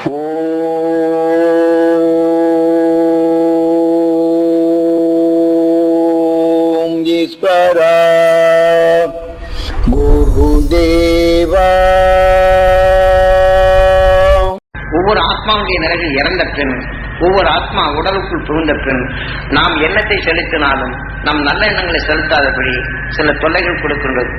ஓம் ஈஸ்வரா குருதேவா. ஒவ்வொரு ஆத்மாவுடைய நிலையில் இறந்த பின், ஒவ்வொரு ஆத்மா உடலுக்குள் புகுந்த பின் நாம் எண்ணத்தை செலுத்தினாலும் நம் நல்ல எண்ணங்களை செலுத்தாதபடி சில தொல்லைகள் கொடுக்கின்றது.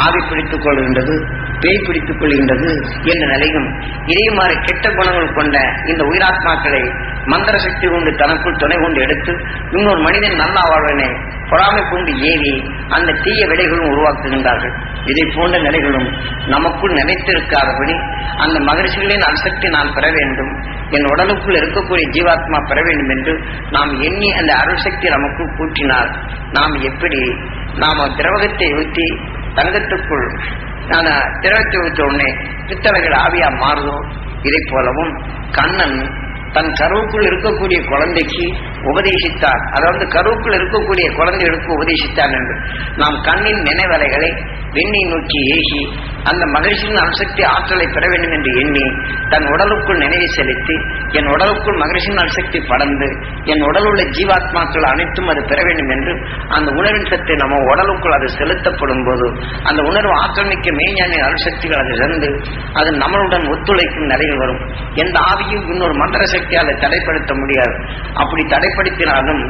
ஆவி பிடித்துக் கொள்கின்றது, பேய் பிடித்துக் கொள்கின்றது என்ற நிலையும் இதேமாறு கெட்ட குணங்கள் கொண்ட இந்த உயிராத்மாக்களை மந்திர சக்தி கொண்டு தனக்குள் துணை கொண்டு எடுத்து இன்னொரு மனிதன் நல்லா வாழ்வனை பொறாமை கொண்டு ஏவி அந்த தீய விடைகளும் உருவாக்குகின்றார்கள். இதை போன்ற நிலைகளும் நமக்குள் நினைத்திருக்காதபடி அந்த மகிழ்ச்சிகளின் அணுசக்தி நான் பெற வேண்டும், என் உடலுக்குள் இருக்கக்கூடிய ஜீவாத்மா பெற வேண்டும் என்று நாம் எண்ணி அந்த அருள் சக்தி நமக்குள் கூட்டினால் நாம் எப்படி நாம திரவகத்தை ஊற்றி தங்கத்துக்குள் திரவத்தை ஊற்ற உடனே பித்தளைகள் ஆவியா மாறுதோ, இதை போலவும் கண்ணன் தன் கருவுக்குள் இருக்கக்கூடிய குழந்தைக்கு உபதேசித்தார். அதாவது கருவுக்குள் இருக்கக்கூடிய குழந்தைகளுக்கு உபதேசித்தார் என்று நாம் கண்ணின் நினைவலைகளை விண்ணை நோக்கி ஏகி அந்த மகிழ்ச்சியின் அணுசக்தி ஆற்றலை பெற வேண்டும் என்று எண்ணி தன் உடலுக்குள் நினைவை செலுத்தி என் உடலுக்குள் மகிழ்ச்சியின் அணுசக்தி படர்ந்து என் உடல் உள்ள ஜீவாத்மாக்கள் அனைத்தும் அது பெற வேண்டும் என்று அந்த உணர்வின் சக்தி நம்ம உடலுக்குள் அது செலுத்தப்படும் போது அந்த உணர்வு ஆற்றல் மிக்க மெய்ஞானின் அணுசக்திகள் அது இழந்து அது நம்மளுடன் ஒத்துழைக்கும் நிலையில் வரும். எந்த ஆவியும் இன்னொரு மந்திர சக்தியால் தடைப்படுத்த முடியாது. அப்படி தடைப்படுத்தினாலும்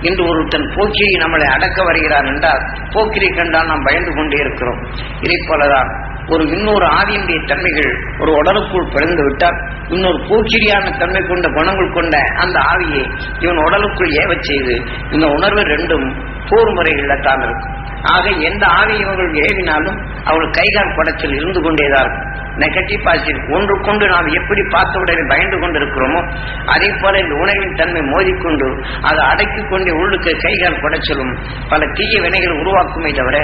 இன்று ஒருத்தன் போக்கியை நம்மளை அடக்க வருகிறார் என்றால் போக்கிரை கண்டால் நாம் பயந்து கொண்டே இருக்கிறோம். இதை போலதான் ஒரு இன்னொரு ஆவியினுடைய தன்மைகள் ஒரு உடலுக்குள் பிறந்து விட்டால் இன்னொரு போக்கிரியான தன்மை கொண்ட குணங்கள் கொண்ட அந்த ஆவியை இவன் உடலுக்குள் ஏவச் செய்து இந்த உணர்வு ரெண்டும் போர் முறைகளில் தான் இருக்கும். ஆக எந்த ஆவி இவர்கள் ஏவினாலும் அவர்கள் கைகால் படத்தில் இருந்து கொண்டேதான் இருக்கும். நெகட்டிவ் பாசிட்டிவ் ஒன்றுக்கொண்டு நாம் எப்படி பார்த்தவுடனே பயந்து கொண்டிருக்கிறோமோ அதே போல இந்த உணர்வின் தன்மை மோதிக்கொண்டு அதை அடக்கிக் கொண்டே உள்ளுக்கு கைகால் படைச்சலும் பல தீய வினைகள் உருவாக்குமே தவிர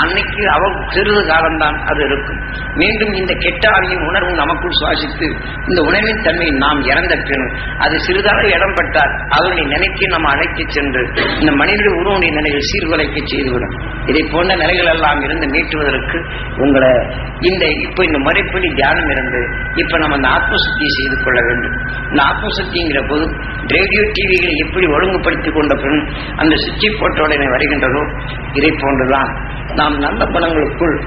அன்னைக்கு அவள் சிறிது காலம்தான் அது இருக்கும். மீண்டும் இந்த கெட்ட ஆவியின் உணர்வு நமக்குள் சுவாசித்து இந்த உணர்வின் தன்மையை நாம் இறந்த பின் அது சிறிதாக இடம் பட்டால் அவர்களை நினைக்கி நம்ம அழைத்து சென்று இந்த மனிதனுடைய உருவனுடைய நிலைகள் சீர்குலைக்க செய்துவிடும். இதை போன்ற நிலைகள் எல்லாம் இருந்து மீட்டுவதற்கு உங்களை இப்ப இந்த முறைப்படி தியானம் இருந்து இப்ப நம்ம அந்த ஆத்மசக்தியை செய்து கொள்ள வேண்டும். இந்த ஆத்மசக்திங்கிற போது ரேடியோ டிவிகளை எப்படி ஒழுங்குபடுத்திக் கொண்ட பின் அந்த சுவிட்சை போட்ட உடனே வருகின்றதோ இதை போன்றுதான் நாம் நல்ல குணங்களுக்குள்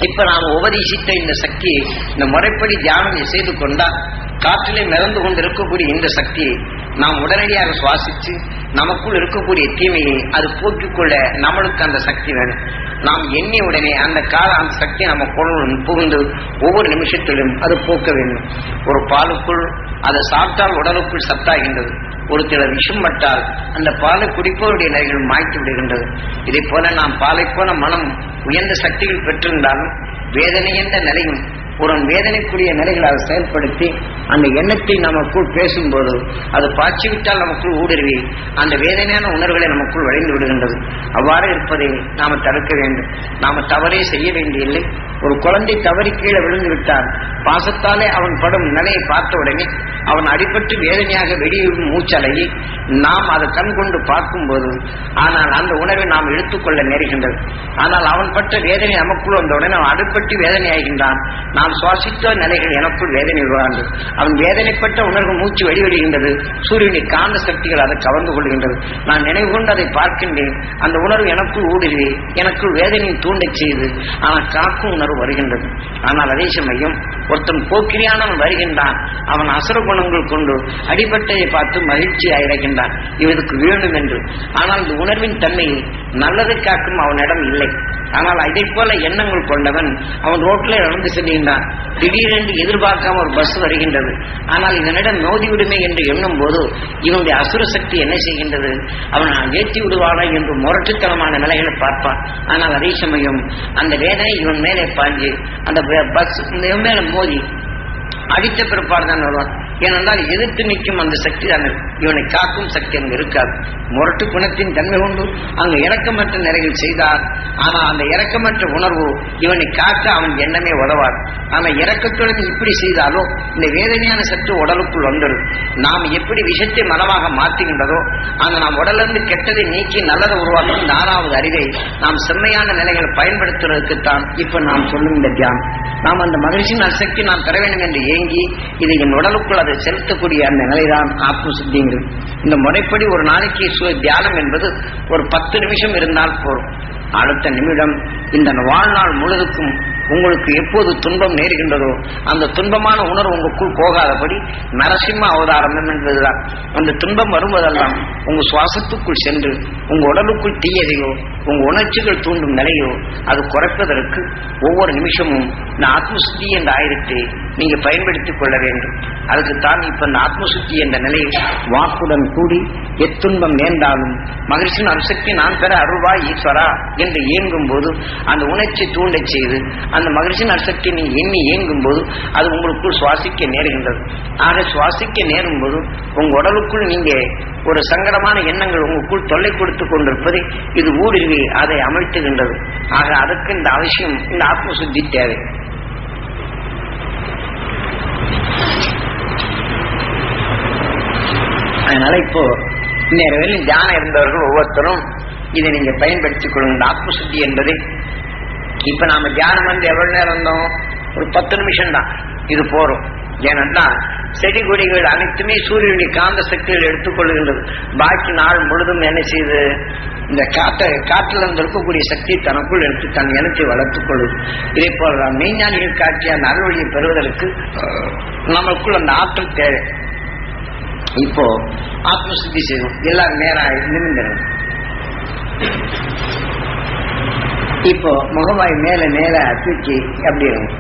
இப்ப நாம் உபதேசித்த இந்த சக்தியை இந்த முறைப்படி தியானம் செய்து கொண்டால் காற்றிலே மிதந்து கொண்டு இருக்கக்கூடிய இந்த சக்தியை நாம் உடனடியாக சுவாசித்து நமக்குள் இருக்கக்கூடிய தீமையை அது போக்கிக் கொள்ள நம்மளுக்கு அந்த சக்தி வேணும். நாம் எண்ணி உடனே அந்த சக்தி நம்ம குரல் புகுந்து ஒவ்வொரு நிமிஷத்திலும் அது போக்க வேண்டும். ஒரு பாலுக்குள் அதை சாப்பிட்டால் உடலுக்குள் சத்தாகின்றது. ஒரு சில விஷம் பட்டால் அந்த பாலை குடிப்பவருடைய நிலைகள் மாய்த்து விடுகின்றது. இதை போல நாம் பாலை போல மனம் உயர்ந்த சக்திகள் பெற்றிருந்தாலும் வேதனை என்ற நிலையும் ஒரு வேதனைக்குரிய நிலைகளை அதை செயல்படுத்தி அந்த எண்ணத்தை நமக்குள் பேசும்போது அது பாய்ச்சிவிட்டால் நமக்குள் ஊடுருவி அந்த வேதனையான உணர்வுகளை நமக்குள் விளைந்து விடுகின்றது. அவ்வாறு இருப்பதை நாம தடுக்க வேண்டும். நாம தவறே செய்ய வேண்டியில்லை. ஒரு குழந்தை தவறி கீழே விழுந்து விட்டால் பாசத்தாலே அவன் படும் நிலையை பார்த்த உடனே அவன் அடிபட்டு வேதனையாக வெளியில் மூச்சலையை நாம் அதை கண் கொண்டு பார்க்கும்போது ஆனால் அந்த உணர்வை நாம் எடுத்துக்கொள்ள நேருகின்றது. ஆனால் அவன் பட்ட வேதனை நமக்குள் வந்தவுடனே அவன் அடிபட்டு வேதனையாகின்றான். நாம் சுவாசித்த நிலைகள் எனக்குள் வேதனை வருவாங்க. அவன் வேதனைப்பட்ட உணர்வு மூச்சு வெளிவிடுகின்றது. சூரியனின் காந்த சக்திகள் அதை கவர்ந்து கொள்கின்றது. நான் நினைவு கொண்டு அதை பார்க்கின்றேன். அந்த உணர்வு எனக்குள் ஊடுருவி எனக்குள் வேதனையை தூண்டச் செய்து ஆனால் காக்கும் உணர்வு வருகின்றது. ஆனால் அதே சமயம் ஒருத்தன் போக்கிரியானவன் வருகின்றான். அவன் அசுர குணங்கள் கொண்டு அடிபட்டதை பார்த்து மகிழ்ச்சி அடைகின்றான் இவருக்கு வேண்டும் என்று. ஆனால் இந்த உணர்வின் தன்மை நல்லதை காக்கும் அவனிடம் இல்லை. ஆனால் அதை போல எண்ணங்கள் கொண்டவன் அவன் ரோட்டில் நடந்து செல்கின்றான். திடீரென்று எதிர்பார்க்காம ஒரு பஸ் வருகின்றது. ஆனால் இதனிடம் மோதிவிடுமே என்று எண்ணும் போது இவனுடைய அசுர சக்தி என்ன செய்கின்றது, அவன் ஏற்றி விடுவானா என்று முரட்டுத்தனமான நிலைகளை பார்ப்பான். ஆனால் அதே சமயம் அந்த வேதனை இவன் மேலே பாஞ்சு அந்த பஸ் மேல மோதி அடித்த பிற்பாடு தான் வருவான். ஏனென்றால் எதிர்த்து நிற்கும் அந்த சக்தி தான் இவனை காக்கும் சக்தி அங்கு இருக்காது. முரட்டு குணத்தின் தன்மை உண்டு. அங்கு இரக்கமற்ற நிலைகள் செய்தார். ஆனா அந்த இரக்கமற்ற உணர்வு இவனை காக்க அவன் எண்ணமே உதவாது. ஆனா இரக்கத்துடன் இப்படி செய்தாலோ இந்த வேதனையான சக்தி உடலுக்குள் வந்துடும். நாம் எப்படி விஷத்தை மனமாக மாற்றுகின்றதோ அந்த நாம் உடலிருந்து கெட்டதை நீக்கி நல்லதை உருவாக்கும் 4வது அறிவை நாம் செம்மையான நிலைகளை பயன்படுத்துவதற்குத்தான் இப்ப நாம் சொல்லும் இந்த தியானம். நாம் அந்த மகிழ்ச்சியின் அசக்தி நாம் பெற வேண்டும் என்று ஏங்கி இதை என் உடலுக்குள் அதை செலுத்தக்கூடிய அந்த நிலைதான் ஆத்ம சுத்திங்கிறது. இந்த முறைப்படி ஒரு நாளைக்கு தியானம் என்பது ஒரு 10 நிமிஷம் இருந்தால் போதும். அடுத்த நிமிடம் இந்த வாழ்நாள் முழுதுக்கும் உங்களுக்கு எப்போது துன்பம் நேருகின்றதோ அந்த துன்பமான உணர்வு உங்களுக்குள் போகாதபடி நரசிம்ம அவதாரம் என்பதுதான். அந்த துன்பம் வருவதெல்லாம் உங்க சுவாசத்துக்குள் சென்று உங்க உடலுக்குள் தீயதையோ உங்க உணர்ச்சிகள் தூண்டும் நிலையோ அது குறைப்பதற்கு ஒவ்வொரு நிமிஷமும் இந்த ஆத்மசுத்தி என்ற ஆயுதத்தை நீங்க பயன்படுத்திக் கொள்ள வேண்டும். அதுக்குத்தான் இப்ப இந்த ஆத்மசுத்தி என்ற நிலையை வாக்குடன் கூடி எத்துன்பம் நேர்ந்தாலும் மகிழ்ச்சியின் அம்சத்தை நான் பெற அருள்வாய் ஈஸ்வரா என்று இயங்கும் போது அந்த உணர்ச்சி தூண்டச் செய்து அந்த மகிழ்ச்சியின் அம்சத்தை நீ எண்ணி இயங்கும் போது அது உங்களுக்குள் சுவாசிக்க நேருகின்றது. ஆக சுவாசிக்க நேரும் போது உங்க உடலுக்குள் நீங்க ஒரு சங்கடமான எண்ணங்கள் உங்களுக்குள் தொல்லை கொடுத்து கொண்டிருப்பதை இது ஊடுருவி அதை அமழ்த்துகின்றது. ஆக அதுக்கு இந்த அவசியம் இந்த ஆத்மசுத்தி தேவை. அதனால இப்போ இந்த தியானம் இருந்தவர்கள் ஒவ்வொருத்தரும் இதை நீங்க பயன்படுத்திக் கொள்ளுங்க. இந்த ஆத்மசுத்தி என்பதை இப்ப நாம தியானம் வந்து எவ்வளவு நேரம் இருந்தோம்? ஒரு 10 நிமிஷம் தான். இது போறோம். ஏனென்றா செடி கொடிகள் அனைத்துமே சூரியனுடைய காந்த சக்திகள் எடுத்துக்கொள்கின்றது. பாக்கி நாள் முழுதும் என்ன செய்து இந்த காற்றில் இருந்து இருக்கக்கூடிய சக்தி தனக்குள் எடுத்து தன் இனத்தை வளர்த்துக் கொள்ளுது. இதே போல மெய்ஞானிகள் காட்டிய அந்த அறுவழியை பெறுவதற்கு நமக்குள் அந்த ஆற்றல் தேவை. இப்போ ஆத்மசுத்தி செய்வோம். எல்லாரும் நேரம் நிமிர்ந்துடும். இப்போ முகவாய் மேல மேல தூக்கி அப்படி இருக்கும்.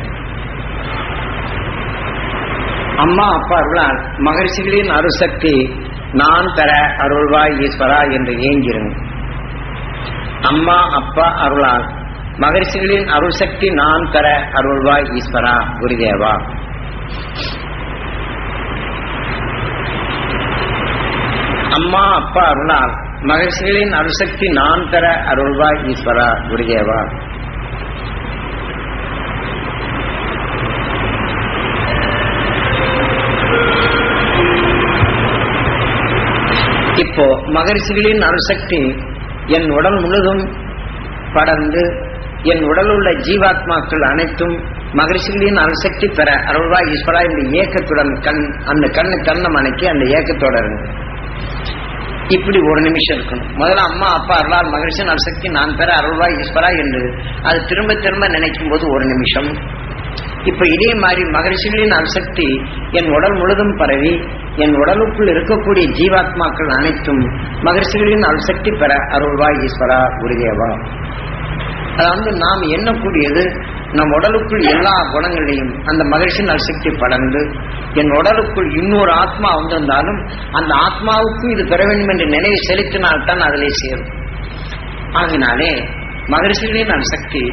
அம்மா அப்பா அருளால் மகர்ஷிகளின் அருசக்தி நான் பெற அருள்வாய் ஈஸ்வரா என்று ஏங்கிருங்க. அம்மா அப்பா அருளால் மகர்ஷிகளின் அருள்சக்தி நான் பெற அருள்வாய் ஈஸ்வரா குருதேவா. அம்மா அப்பா அருளால் மகர்ஷிகளின் அருள்சக்தி நான் பெற அருள்வாய் ஈஸ்வரா குருதேவா. இப்போ மகர்ஷிகளின் அருள்சக்தி என் உடல் முழுதும் படர்ந்து என் உடல் உள்ள ஜீவாத்மாக்கள் அனைத்தும் மகர்ஷிகளின் அருள்சக்தி பெற அருள்வாய் ஈஸ்வரா இந்த ஏக்கத்துடன் அந்த கண்ணை கண்ணம் அணைக்கி அந்த ஏக்கத்தோட இருந்து இப்படி ஒரு நிமிஷம் இருக்கணும். முதல்ல அம்மா அப்பா அருளால் மகர்ஷியின் அருள்சக்தி நான் பெற அருள்வாய் ஈஸ்வரா என்று அது திரும்ப திரும்ப நினைக்கும் போது ஒரு நிமிஷம். இப்ப இதே மாதிரி மகர்ஷிகளின் அருள்சக்தி என் உடல் முழுதும் பரவி என் உடலுக்குள் இருக்கக்கூடிய ஜீவாத்மாக்கள் அனைத்தும் மகர்ஷிகளின் அருள்சக்தி பெற அருள்வாய் ஈஸ்வரா குருதேவா. அதாவது நாம் எண்ணக்கூடியது நம் உடலுக்குள் எல்லா குணங்களையும் அந்த மகிழ்ச்சியின் அருள்சக்தி படர்ந்து என் உடலுக்குள் இன்னொரு ஆத்மா வந்திருந்தாலும் அந்த ஆத்மாவுக்கும் இது பெற வேண்டும் என்று நினைவு செலுத்தினால்தான் அதிலே சேரும். ஆகினாலே மகிழ்ச்சிகளின் அருள்சக்தி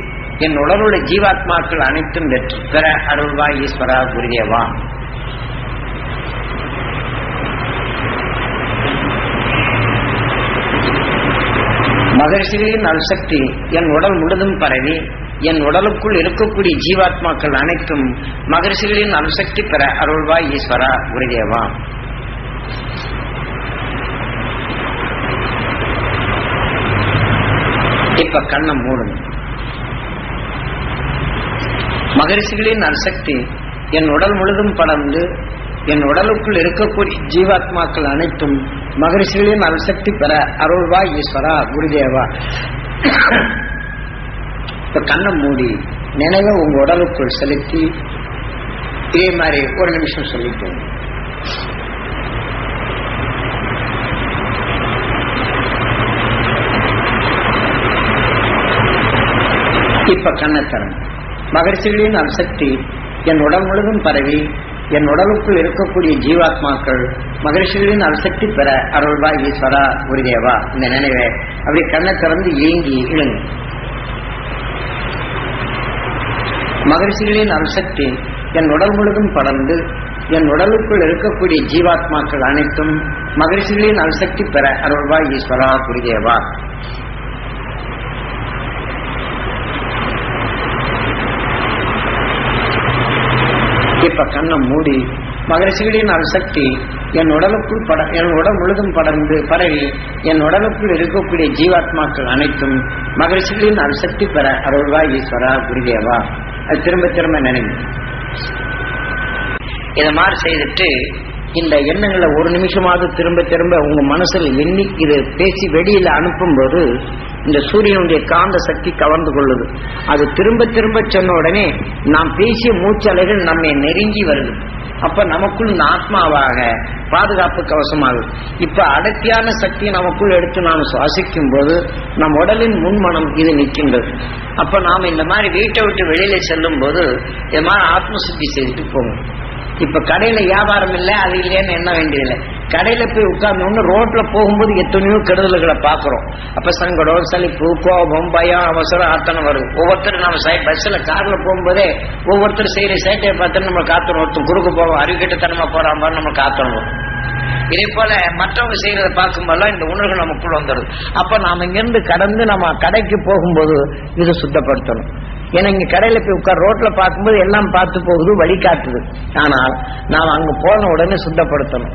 என் உடலுள்ள ஜீவாத்மாக்கள் அனைத்தும் வெற்றி பெற அருள்வாய் ஈஸ்வரா குருதேவா. மகர்ஷிகளின் அருள்சக்தி என் உடல் முழுதும் பரவி என் உடலுக்குள் இருக்கக்கூடிய ஜீவாத்மாக்கள் அனைத்தும் மகர்ஷிகளின் அருள்சக்தி பெற அருள்வாய் ஈஸ்வரா குருதேவா. இப்ப கண்ணம் மூடுங்க. மகர்ஷிகளின் அருள்சக்தி என் உடல் முழுதும் படர்ந்து என் உடலுக்குள் இருக்கக்கூடிய ஜீவாத்மாக்கள் அனைத்தும் மகர்ஷிகளின் அருள்சக்தி பெற அருள்வாய் ஈஸ்வரா குருதேவா. இப்ப கண்ணம் மூடி நினைவை உங்க உடலுக்குள் செலுத்தி இதே மாதிரி ஒரு நிமிஷம் சொல்லிட்டோம். இப்ப கண்ணை தரணும். மகர்ஷிகளின் அருள்சக்தி என் உடல் முழுதும் பரவி என் உடலுக்குள் இருக்கக்கூடிய ஜீவாத்மாக்கள் மகர்ஷிகளின் அருள்சக்தி பெற அருள்வாய் ஈஸ்வரா குருதேவா. இந்த நினைவை அப்படி கண்ணை திறந்து ஏங்கி இழுங்க. மகர்ஷிகளின் அருள்சக்தி என் உடல் முழுதும் படர்ந்து என் உடலுக்குள் இருக்கக்கூடிய ஜீவாத்மாக்கள் அனைத்தும் மகிழ்ச்சிகளின் அல்சக்தி பெற அருள்வாய் ஈஸ்வரா குருதேவா. இப்ப கண்ணை மூடி மகிழ்ச்சிகளின் அல்சக்தி என் உடலுக்குள் என் உடல் முழுதும் பரவி என் உடலுக்குள் இருக்கக்கூடிய ஜீவாத்மாக்கள் அனைத்தும் மகிழ்ச்சிகளின் அல்சக்தி பெற அருள்வாய் ஈஸ்வரா குருதேவா. அது திரும்ப திரும்ப நினைவு. இத மாதிரி செய்துட்டு இந்த எண்ணங்களை ஒரு நிமிஷமாவது திரும்ப திரும்ப உங்க மனசுல எண்ணி இது பேசி வெளியில அனுப்பும் போது இந்த சூரியனுடைய காந்த சக்தி கவர்ந்து கொள்ளுது. அது திரும்ப திரும்ப சொன்ன உடனே நாம் பேசிய மூச்சலைகள் நம்மை நெருங்கி வருது. அப்ப நமக்குள் இந்த ஆத்மாவாக பாதுகாப்பு கவசமாகுது. இப்ப அடர்த்தியான சக்தியை நமக்குள் எடுத்து நாம் சுவாசிக்கும் போது நம் உடலின் முன்மனம் இது நிற்கின்றது. அப்ப நாம இந்த மாதிரி வீட்டை விட்டு வெளியில செல்லும் போது இது மாதிரி ஆத்ம சுத்தி செய்துட்டு போகும். இப்ப கடையில வியாபாரம் இல்லை, அது இல்லைன்னு எண்ண வேண்டியதில்லை. கடையில போய் உட்கார்ந்து ரோட்ல போகும்போது எத்தனையோ கெடுதல்களை பாக்குறோம். அப்ப சங்கடம், சலிப்பு, கோபம், பயம், அவசரம் அத்தனை வரும். ஒவ்வொருத்தரும் நம்ம பஸ்ல கார்ல போகும்போதே ஒவ்வொருத்தர் செய்யற சேட்டையை பார்த்து நம்ம காத்தணும். ஒருத்தர் குறுக்கு போவோம், அறிவிக்கிட்டத்தனமா போற மாதிரி நம்ம காத்தணும். இதே போல மற்றவங்க செய்யறத பார்க்கும்போதெல்லாம் இந்த உணர்வு நமக்குள்ள வந்துடுது. அப்ப நாம இங்கிருந்து கடந்து நம்ம கடைக்கு போகும்போது இது சுத்தப்படுத்தணும். ஏன்னா இங்க கடையில போய் உட்கார் ரோட்ல பார்க்கும்போது எல்லாம் பார்த்து போகுது, வழிகாட்டுது. ஆனால் நாம் அங்க போன உடனே சுத்தப்படுத்தணும்.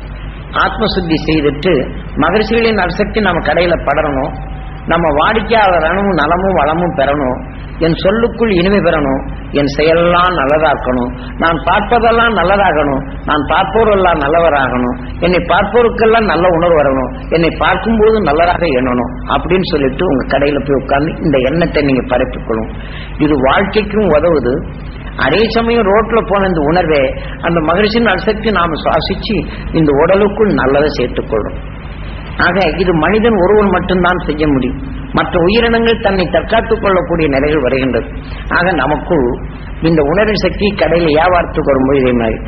ஆத்ம சுத்தி செய்துட்டு மகிழ்ச்சிகளின் அசக்தி நம்ம கடையில படரணும். நம்ம வாடிக்கையாளர் அணுவும் நலமும் வளமும் பெறணும். என் சொல்லுக்குள் இனிமை பெறணும். என் செயலெல்லாம் நல்லதாக்கணும். நான் பார்ப்பதெல்லாம் நல்லதாகணும். நான் பார்ப்போரெல்லாம் நல்லவராகணும். என்னை பார்ப்போருக்கெல்லாம் நல்ல உணர்வு வரணும். என்னை பார்க்கும்போது நல்லதாக எண்ணணும் அப்படின்னு சொல்லிட்டு உங்க கடையில போய் உட்கார்ந்து இந்த எண்ணத்தை நீங்க பரப்பிக்கொள்ளும். இது வாழ்க்கைக்கும் உதவுது. அதே சமயம் ரோட்ல போன இந்த உணர்வே அந்த மகிழ்ச்சியின் அசக்தி நாம சுவாசிச்சு இந்த உடலுக்குள் நல்லதை சேர்த்துக்கொள்ளும். ஆக இது மனிதன் ஒருவன் மட்டும்தான் செய்ய முடியும். மற்ற உயிரினங்கள் தன்னை தற்காத்துக் கொள்ளக்கூடிய நிலைகள் வருகின்றது. ஆக நமக்குள் இந்த உணர்வு சக்தி கடையில் வியாபாரத்துக்கு வரும்போது இதே மாதிரி